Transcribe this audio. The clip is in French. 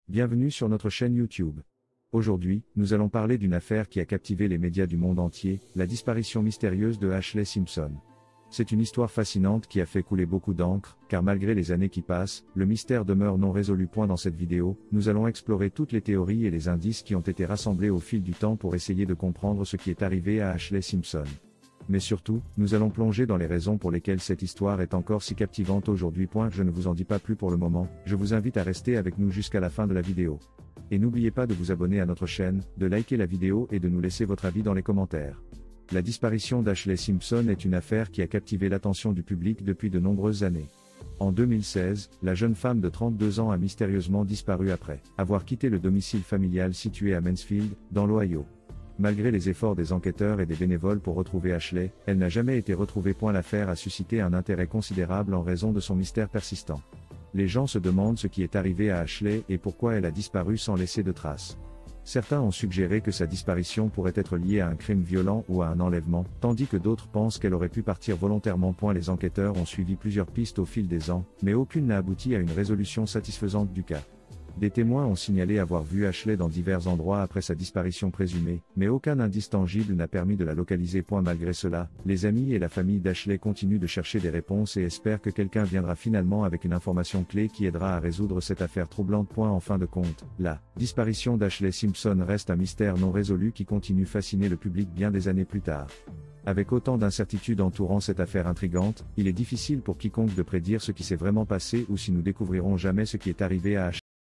Bienvenue sur notre chaîne YouTube. Aujourd'hui, nous allons parler d'une affaire qui a captivé les médias du monde entier, la disparition mystérieuse de Ashley Simpson. C'est une histoire fascinante qui a fait couler beaucoup d'encre, car malgré les années qui passent, le mystère demeure non résolu. Dans cette vidéo, nous allons explorer toutes les théories et les indices qui ont été rassemblés au fil du temps pour essayer de comprendre ce qui est arrivé à Ashley Simpson. Mais surtout, nous allons plonger dans les raisons pour lesquelles cette histoire est encore si captivante aujourd'hui. Je ne vous en dis pas plus pour le moment, je vous invite à rester avec nous jusqu'à la fin de la vidéo. Et n'oubliez pas de vous abonner à notre chaîne, de liker la vidéo et de nous laisser votre avis dans les commentaires. La disparition d'Ashley Simpson est une affaire qui a captivé l'attention du public depuis de nombreuses années. En 2016, la jeune femme de 32 ans a mystérieusement disparu après avoir quitté le domicile familial situé à Mansfield, dans l'Ohio. Malgré les efforts des enquêteurs et des bénévoles pour retrouver Ashley, elle n'a jamais été retrouvée. L'affaire a suscité un intérêt considérable en raison de son mystère persistant. Les gens se demandent ce qui est arrivé à Ashley et pourquoi elle a disparu sans laisser de traces. Certains ont suggéré que sa disparition pourrait être liée à un crime violent ou à un enlèvement, tandis que d'autres pensent qu'elle aurait pu partir volontairement. Les enquêteurs ont suivi plusieurs pistes au fil des ans, mais aucune n'a abouti à une résolution satisfaisante du cas. Des témoins ont signalé avoir vu Ashley dans divers endroits après sa disparition présumée, mais aucun indice tangible n'a permis de la localiser. Malgré cela, les amis et la famille d'Ashley continuent de chercher des réponses et espèrent que quelqu'un viendra finalement avec une information clé qui aidera à résoudre cette affaire troublante. En fin de compte, la disparition d'Ashley Simpson reste un mystère non résolu qui continue de fasciner le public bien des années plus tard. Avec autant d'incertitudes entourant cette affaire intrigante, il est difficile pour quiconque de prédire ce qui s'est vraiment passé ou si nous découvrirons jamais ce qui est arrivé à Ashley.